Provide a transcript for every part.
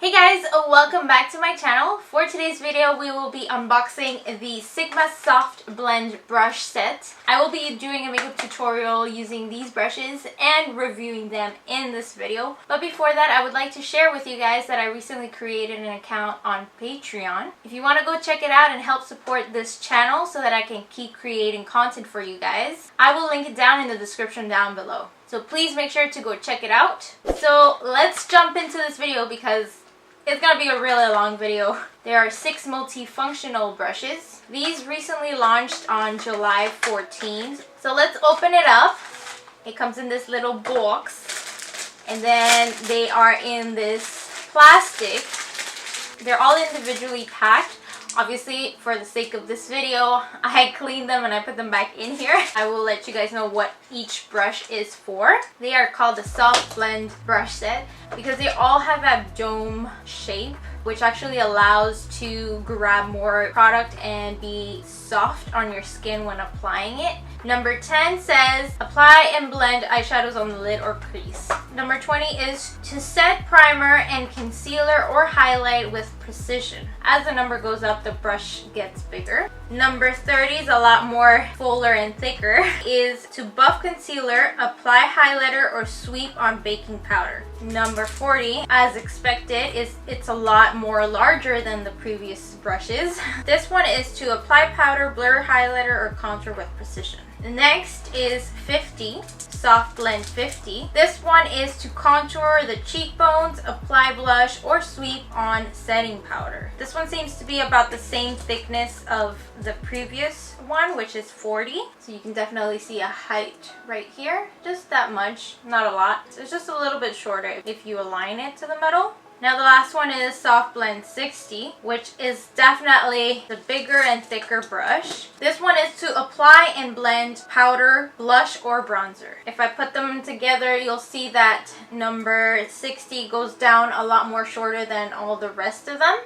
Hey guys, welcome back to my channel. For today's video, we will be unboxing the Sigma Soft Blend brush set. I will be doing a makeup tutorial using these brushes and reviewing them in this video. But before that, I would like to share with you guys that I recently created an account on Patreon. If you want to go check it out and help support this channel so that I can keep creating content for you guys, I will link it down in the description down below. So please make sure to go check it out. So let's jump into this video because it's gonna be a really long video. There are 6 multifunctional brushes. These recently launched on July 14th. So let's open it up. It comes in this little box. And then they are in this plastic. They're all individually packed. Obviously, for the sake of this video, I cleaned them and I put them back in here. I will let you guys know what each brush is for. They are called the Soft Blend brush set because they all have that dome shape, which actually allows to grab more product and be soft on your skin when applying it. Number 10 says, apply and blend eyeshadows on the lid or crease. Number 20 is to set primer and concealer or highlight with precision. As the number goes up, the brush gets bigger. Number 30 is a lot more fuller and thicker, is to buff concealer, apply highlighter, or sweep on baking powder. Number 40, as expected, is it's a lot more larger than the previous brushes. This one is to apply powder, blur, highlighter, or contour with precision. The next is 50, Soft Blend 50. This one is to contour the cheekbones, apply blush, or sweep on setting powder. This one seems to be about the same thickness of the previous one, which is 40. So you can definitely see a height right here. Just that much, not a lot. So it's just a little bit shorter if you align it to the middle. Now the last one is Soft Blend 60, which is definitely the bigger and thicker brush. This one is to apply and blend powder, blush, or bronzer. If I put them together, you'll see that number 60 goes down a lot more shorter than all the rest of them.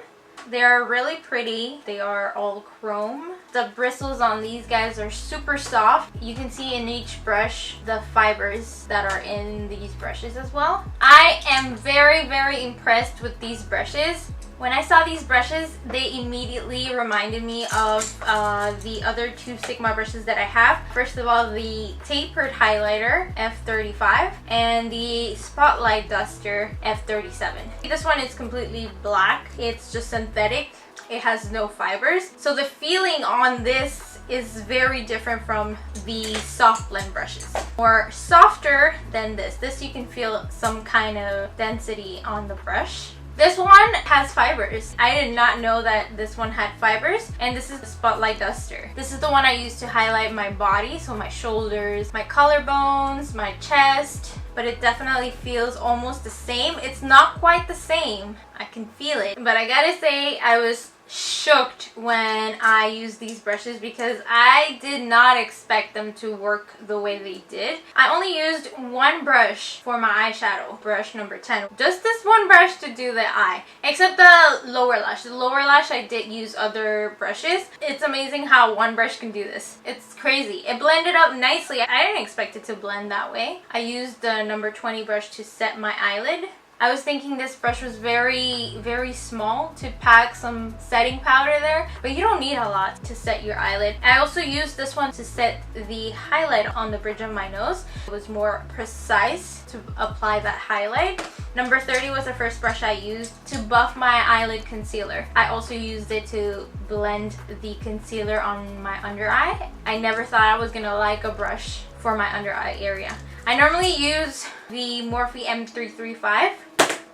They're really pretty. They are all chrome. The bristles on these guys are super soft. You can see in each brush the fibers that are in these brushes as well. I am very, very impressed with these brushes. When I saw these brushes, they immediately reminded me of the other 2 Sigma brushes that I have. First of all, the tapered highlighter F35 and the spotlight duster F37. This one is completely black. It's just synthetic. It has no fibers. So the feeling on this is very different from the soft blend brushes. More softer than this. This you can feel some kind of density on the brush. This one has fibers. I did not know that this one had fibers. And this is the Spotlight Duster. This is the one I use to highlight my body, so my shoulders, my collarbones, my chest. But it definitely feels almost the same. It's not quite the same. I can feel it. But I gotta say, I was shocked when I used these brushes because I did not expect them to work the way they did. I only used one brush for my eyeshadow, brush number 10. Just this one brush to do the eye, except the lower lash. The lower lash I did use other brushes. It's amazing how one brush can do this. It's crazy. It blended up nicely. I didn't expect it to blend that way. I used the number 20 brush to set my eyelid. I was thinking this brush was very, very small to pack some setting powder there, but you don't need a lot to set your eyelid. I also used this one to set the highlight on the bridge of my nose. It was more precise to apply that highlight. Number 30 was the first brush I used to buff my eyelid concealer. I also used it to blend the concealer on my under eye. I never thought I was gonna like a brush for my under eye area. I normally use the Morphe M335,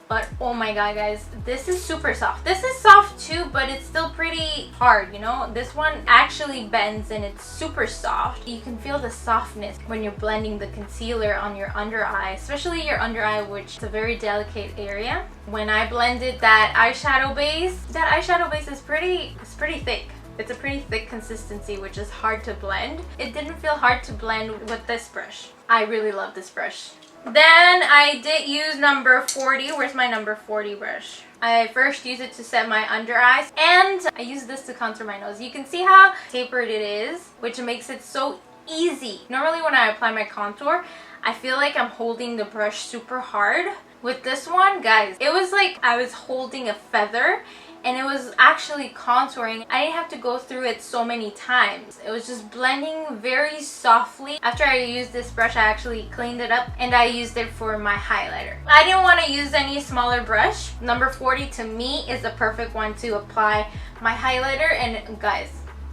but oh my god guys, this is super soft. This is soft too, but it's still pretty hard, you know? This one actually bends and it's super soft. You can feel the softness when you're blending the concealer on your under eye, especially your under eye, which is a very delicate area. When I blended that eyeshadow base is pretty thick. It's a pretty thick consistency, which is hard to blend. It didn't feel hard to blend with this brush. I really love this brush. Then I did use number 40. Where's my number 40 brush? I first used it to set my under eyes, and I use this to contour my nose. You can see how tapered it is, which makes it so easy. Normally when I apply my contour, I feel like I'm holding the brush super hard, With this one, guys, it was like I was holding a feather and it was actually contouring. I didn't have to go through it so many times. It was just blending very softly. After I used this brush, I actually cleaned it up and I used it for my highlighter. I didn't want to use any smaller brush. Number 40 to me is the perfect one to apply my highlighter, and guys,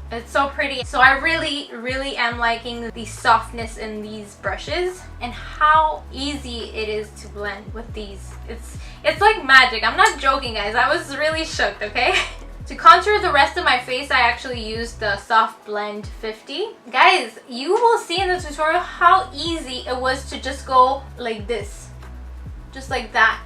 it's so pretty. So I really am liking the softness in these brushes and how easy it is to blend with these. It's like magic. I'm not joking, guys. I was really shocked, okay? To contour the rest of my face, I actually used the Soft Blend 50. Guys, you will see in the tutorial how easy it was to just go like this. Just like that.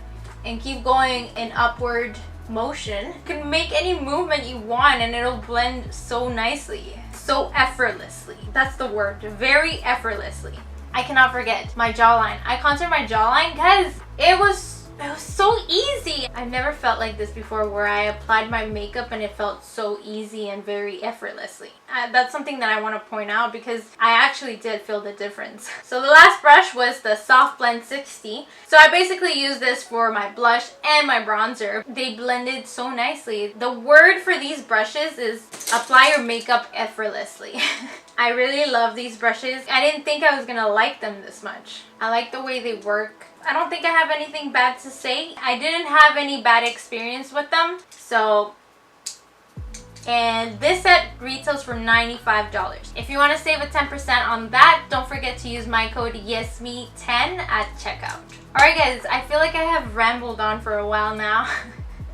And keep going in upward motion. You can make any movement you want and it'll blend so nicely. So effortlessly. That's the word. Very effortlessly. I cannot forget my jawline. I contoured my jawline. Guys, it was so easy. I've never felt like this before, where I applied my makeup and it felt so easy and very effortlessly. That's something that I want to point out because I actually did feel the difference. So the last brush was the Soft Blend 60. So I basically used this for my blush and my bronzer. They blended so nicely. The word for these brushes is apply your makeup effortlessly. I really love these brushes. I didn't think I was gonna like them this much. I like the way they work. I don't think I have anything bad to say. I didn't have any bad experience with them. So, and this set retails for $95. If you want to save a 10% on that, don't forget to use my code YesMe10 at checkout. Alright guys, I feel like I have rambled on for a while now.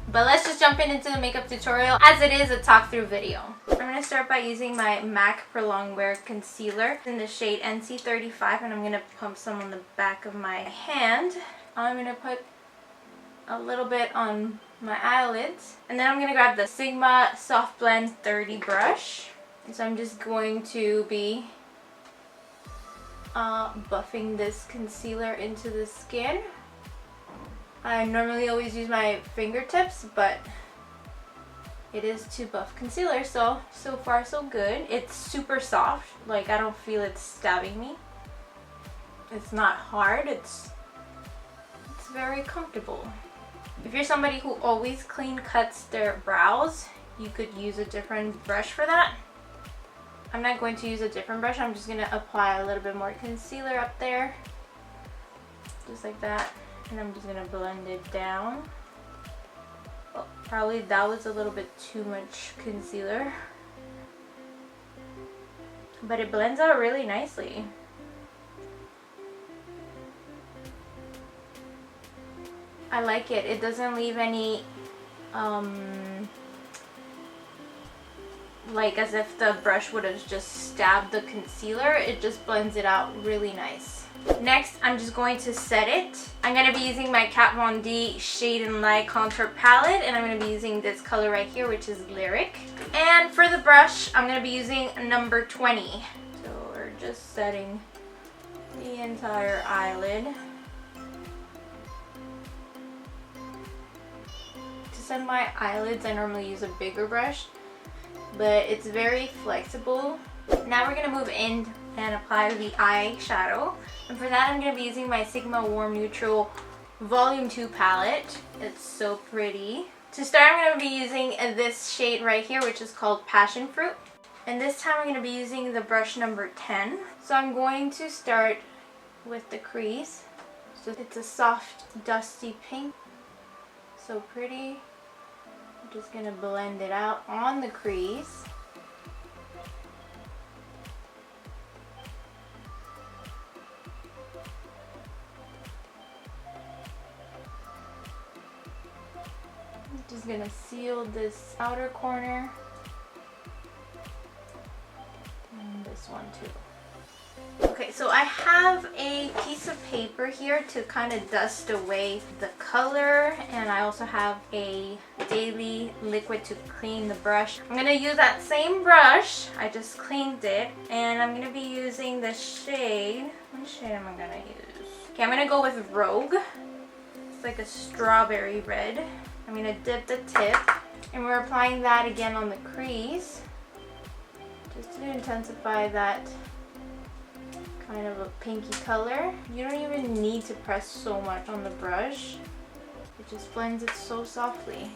But let's just jump into the makeup tutorial, as it is a talk through video. I'm going to start by using my MAC Prolonged Wear Concealer in the shade NC35, and I'm going to pump some on the back of my hand. I'm going to put a little bit on my eyelids, and then I'm going to grab the Sigma Soft Blend 30 brush. And so I'm just going to be buffing this concealer into the skin. I normally always use my fingertips, but it is to buff concealer, so far so good. It's super soft, like I don't feel it stabbing me. It's not hard, it's very comfortable. If you're somebody who always clean cuts their brows, you could use a different brush for that. I'm not going to use a different brush, I'm just going to apply a little bit more concealer up there. Just like that. And I'm just going to blend it down. Oh, probably that was a little bit too much concealer. But it blends out really nicely. I like it. It doesn't leave any, like as if the brush would have just stabbed the concealer. It just blends it out really nice. Next, I'm just going to set it. I'm going to be using my Kat Von D Shade and Light Contour Palette, and I'm going to be using this color right here, which is Lyric. And for the brush, I'm going to be using number 20. So we're just setting the entire eyelid. To set my eyelids, I normally use a bigger brush, but it's very flexible. Now we're going to move in and apply the eyeshadow. And for that, I'm going to be using my Sigma Warm Neutral Volume 2 palette. It's so pretty. To start, I'm going to be using this shade right here, which is called Passion Fruit. And this time, I'm going to be using the brush number 10. So I'm going to start with the crease. So it's a soft, dusty pink. So pretty. I'm just going to blend it out on the crease. Just gonna seal this outer corner and this one too. Okay, so I have a piece of paper here to kind of dust away the color, and I also have a daily liquid to clean the brush. I'm gonna use that same brush, I just cleaned it, and I'm gonna be using the shade. What shade am I gonna use? Okay, I'm gonna go with Rogue. It's like a strawberry red. I'm going to dip the tip, and we're applying that again on the crease just to intensify that kind of a pinky color. You don't even need to press so much on the brush. It just blends it so softly.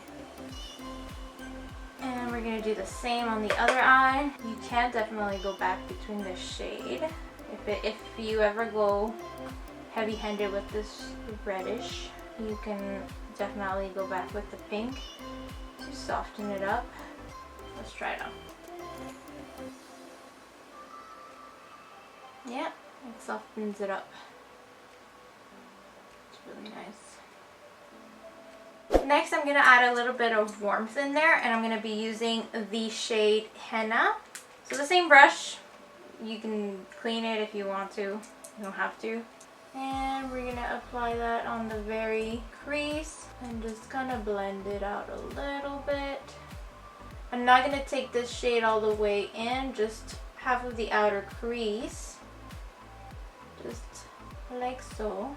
And we're gonna do the same on the other eye. You can definitely go back between the shade. If you ever go heavy-handed with this reddish, you can definitely go back with the pink to soften it up. Let's try it out. Yeah, it softens it up. It's really nice. Next, I'm going to add a little bit of warmth in there, and I'm going to be using the shade Henna. So the same brush, you can clean it if you want to, you don't have to. And we're going to apply that on the very crease and just kind of blend it out a little bit. I'm not going to take this shade all the way in, just half of the outer crease, just like so.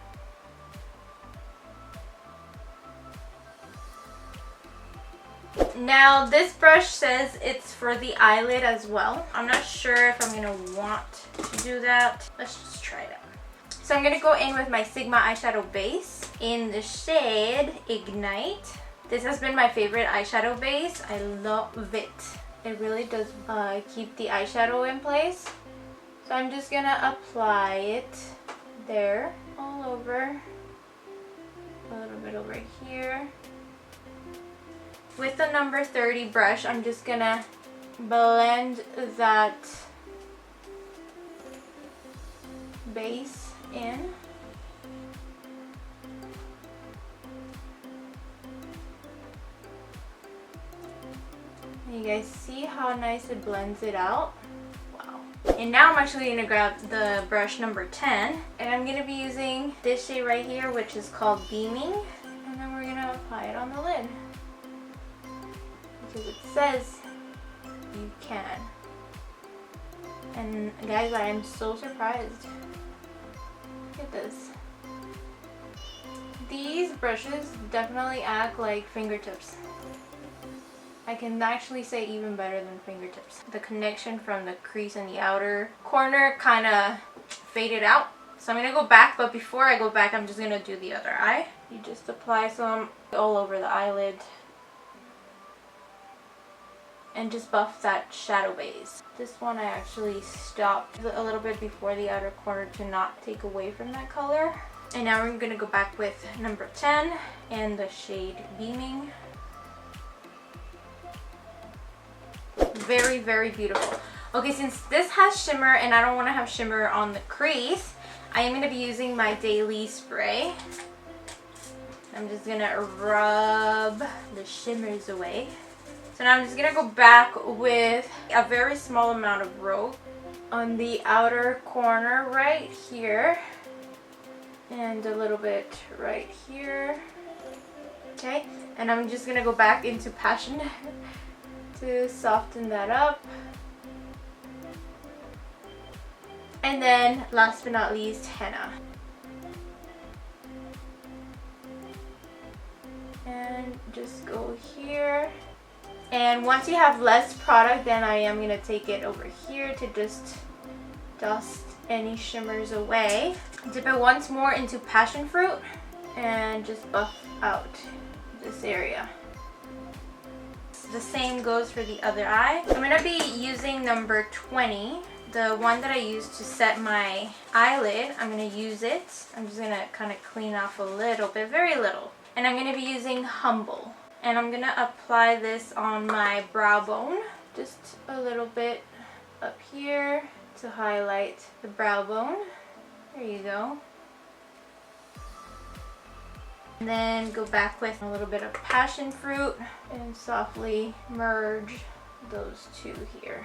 Now this brush says it's for the eyelid as well. I'm not sure if I'm gonna want to do that. Let's just try it out. So I'm gonna go in with my Sigma eyeshadow base in the shade Ignite. This has been my favorite eyeshadow base. I love it. It really does keep the eyeshadow in place. So I'm just gonna apply it there, all over, a little bit over here. With the number 30 brush, I'm just gonna blend that base in. You guys see how nice it blends it out? Wow. And now I'm actually gonna grab the brush number 10, and I'm gonna be using this shade right here, which is called Beaming, and then we're gonna apply it on the lid. Because it says you can. And guys, I am so surprised. Look at this. These brushes definitely act like fingertips. I can actually say even better than fingertips. The connection from the crease in the outer corner kind of faded out. So I'm going to go back, but before I go back, I'm just going to do the other eye. You just apply some all over the eyelid. And just buff that shadow base. This one I actually stopped a little bit before the outer corner to not take away from that color. And now we're gonna go back with number 10 and the shade Beaming. Very, very beautiful. Okay, since this has shimmer and I don't want to have shimmer on the crease, I am gonna be using my Daily Spray. I'm just gonna rub the shimmers away. So now I'm just going to go back with a very small amount of rope on the outer corner right here. And a little bit right here. Okay, and I'm just going to go back into Passion to soften that up. And then last but not least, Henna. And just go here. And once you have less product, then I am going to take it over here to just dust any shimmers away. Dip it once more into Passion Fruit and just buff out this area. The same goes for the other eye. I'm going to be using number 20, the one that I used to set my eyelid. I'm going to use it. I'm just going to kind of clean off a little bit, very little. And I'm going to be using Humble. And I'm going to apply this on my brow bone, just a little bit up here to highlight the brow bone. There you go. And then go back with a little bit of Passion Fruit and softly merge those two here.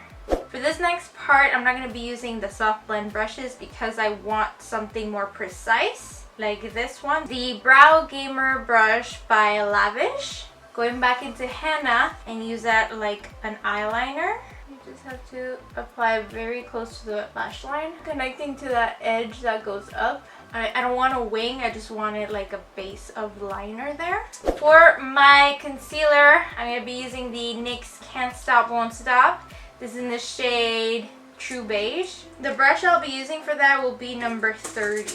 For this next part, I'm not going to be using the soft blend brushes because I want something more precise, like this one. The Brow Gamer brush by Lavish. Going back into Henna and use that like an eyeliner. You just have to apply very close to the lash line, connecting to that edge that goes up. I don't want a wing, I just wanted like a base of liner there. For my concealer, I'm going to be using the NYX Can't Stop Won't Stop. This is in the shade True Beige. The brush I'll be using for that will be number 30.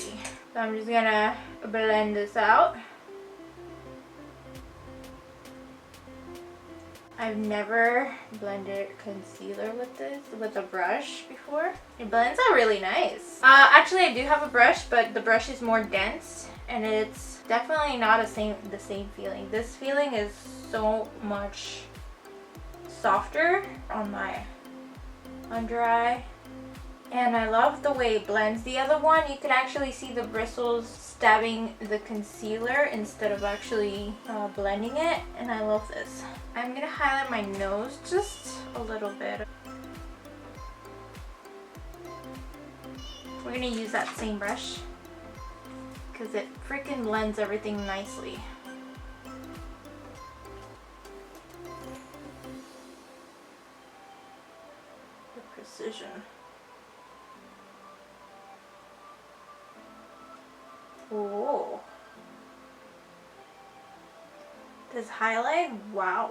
So I'm just gonna blend this out. I've never blended concealer with a brush before. It blends out really nice. Actually, I do have a brush, but the brush is more dense, and it's definitely not the same feeling. This feeling is so much softer on my under eye, and I love the way it blends. The other one, you can actually see the bristles stabbing the concealer instead of actually blending it, and I love this. I'm gonna highlight my nose just a little bit. We're gonna use that same brush because it freaking blends everything nicely. The precision. Oh. This highlight, wow.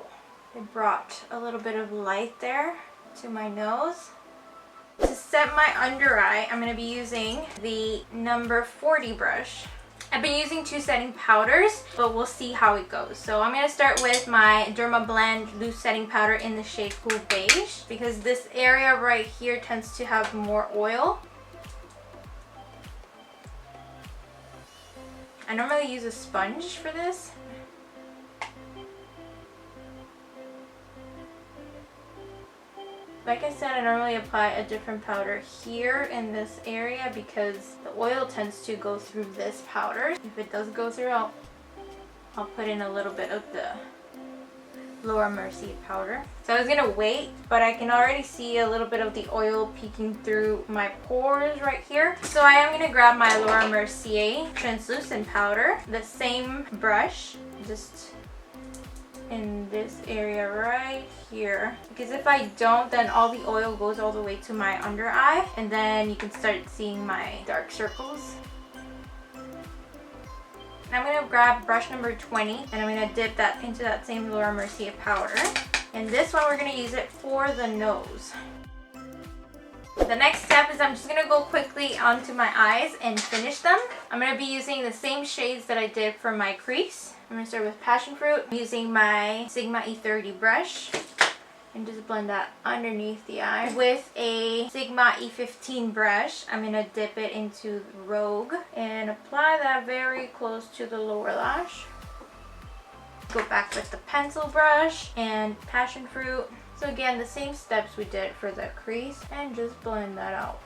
It brought a little bit of light there to my nose. To set my under eye, I'm going to be using the number 40 brush. I've been using 2 setting powders, but we'll see how it goes. So I'm going to start with my DermaBlend loose setting powder in the shade Cool Beige, because this area right here tends to have more oil. I normally use a sponge for this. Like I said, I normally apply a different powder here in this area because the oil tends to go through this powder. If it does go through, I'll put in a little bit of the Laura Mercier powder. So I was gonna wait, but I can already see a little bit of the oil peeking through my pores right here. So I am gonna grab my Laura Mercier translucent powder, the same brush, just in this area right here, because if I don't, then all the oil goes all the way to my under eye, and then you can start seeing my dark circles. I'm going to grab brush number 20, and I'm going to dip that into that same Laura Mercier powder, and this one we're going to use it for the nose. The next step is I'm just going to go quickly onto my eyes and finish them. I'm going to be using the same shades that I did for my crease. I'm going to start with Passion Fruit. I'm using my Sigma E30 brush and just blend that underneath the eye. With a Sigma E15 brush, I'm going to dip it into Rogue and apply that very close to the lower lash. Go back with the pencil brush and Passion Fruit. So again, the same steps we did for the crease, and just blend that out.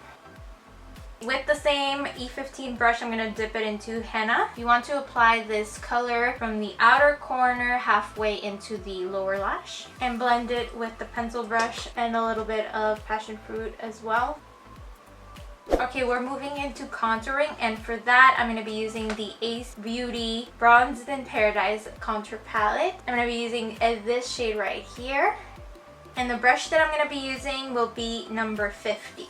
With the same E15 brush, I'm going to dip it into henna. You want to apply this color from the outer corner halfway into the lower lash, and blend it with the pencil brush and a little bit of passion fruit as well. Okay, we're moving into contouring, and for that I'm going to be using the Ace Beauty Bronzed in Paradise contour palette. I'm going to be using this shade right here, and the brush that I'm going to be using will be number 50.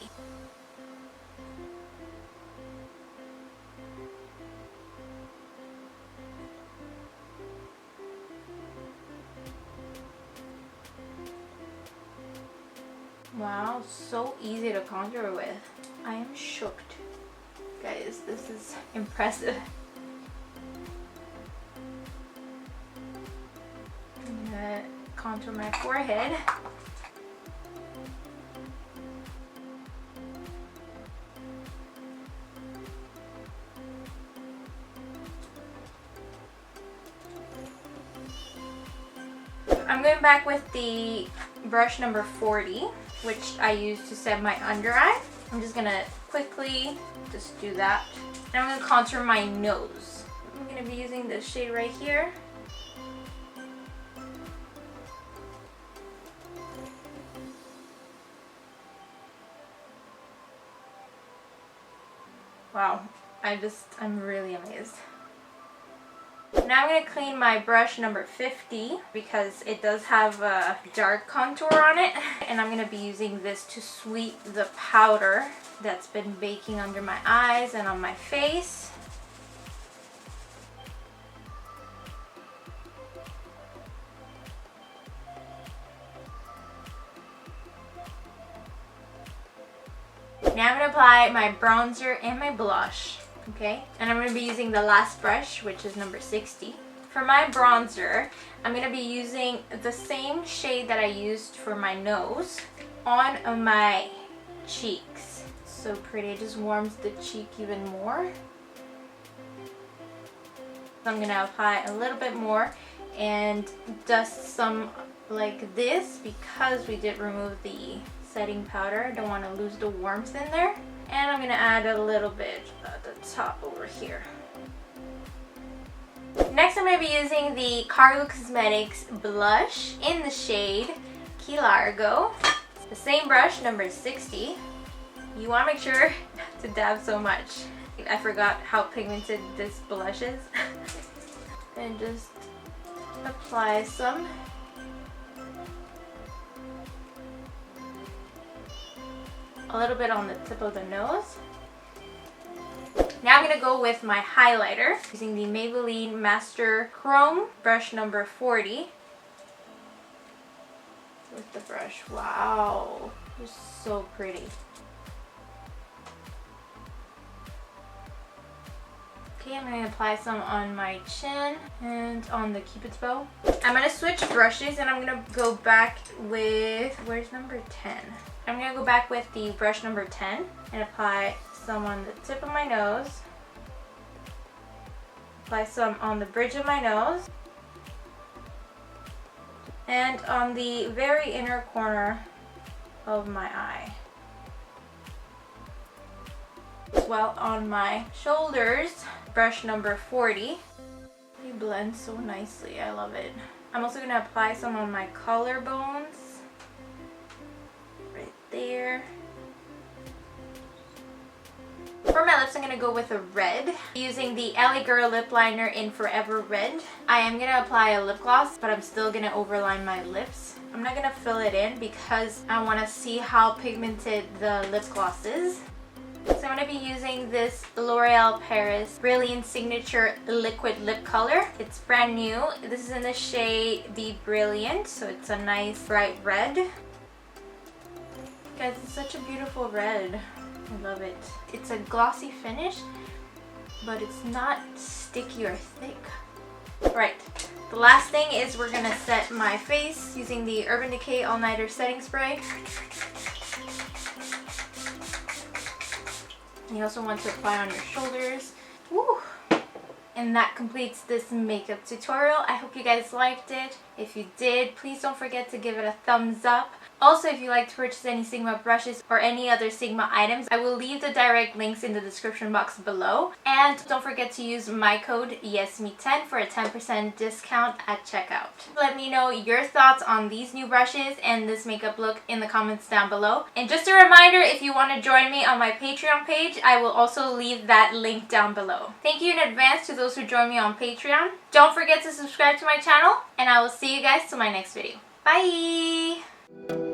Wow, so easy to contour with. I am shocked. Guys, this is impressive. I'm gonna contour my forehead. I'm going back with the brush number 40, which I use to set my under eye. I'm just gonna quickly just do that. And I'm gonna contour my nose. I'm gonna be using this shade right here. Wow, I'm really amazed. Now I'm going to clean my brush number 50 because it does have a dark contour on it, and I'm going to be using this to sweep the powder that's been baking under my eyes and on my face. Now I'm going to apply my bronzer and my blush. Okay, and I'm going to be using the last brush, which is number 60. For my bronzer, I'm going to be using the same shade that I used for my nose on my cheeks. So pretty, it just warms the cheek even more. I'm going to apply a little bit more and dust some like this because we did remove the setting powder. I don't want to lose the warmth in there. And I'm going to add a little bit at the top over here. Next I'm going to be using the Cargo Cosmetics blush in the shade Key Largo. The same brush, number 60. You want to make sure not to dab so much. I forgot how pigmented this blush is. And just apply some. A little bit on the tip of the nose. Now I'm going to go with my highlighter using the Maybelline Master Chrome brush number 40. With the brush, wow, it's so pretty. Okay, I'm going to apply some on my chin and on the cupid's bow. I'm going to switch brushes and I'm going to go back with, where's number 10? I'm going to go back with the brush number 10 and apply some on the tip of my nose. Apply some on the bridge of my nose. And on the very inner corner of my eye. As well on my shoulders, brush number 40. It blends so nicely, I love it. I'm also going to apply some on my collarbones. Right there. For my lips, I'm going to go with a red. Using the LA Girl lip liner in Forever Red. I am going to apply a lip gloss, but I'm still going to overline my lips. I'm not going to fill it in because I want to see how pigmented the lip gloss is. So I'm going to be using this L'Oreal Paris Brilliant Signature Liquid Lip Color. It's brand new. This is in the shade Be Brilliant, so it's a nice bright red. Guys, it's such a beautiful red. I love it. It's a glossy finish, but it's not sticky or thick. Right, the last thing is we're gonna set my face using the Urban Decay All Nighter Setting Spray. You also want to apply on your shoulders. Woo! And that completes this makeup tutorial. I hope you guys liked it. If you did, please don't forget to give it a thumbs up. Also, if you like to purchase any Sigma brushes or any other Sigma items, I will leave the direct links in the description box below. And don't forget to use my code YesMe10 for a 10% discount at checkout. Let me know your thoughts on these new brushes and this makeup look in the comments down below. And just a reminder, if you want to join me on my Patreon page, I will also leave that link down below. Thank you in advance to those who join me on Patreon. Don't forget to subscribe to my channel, and I will see you guys to my next video. Bye!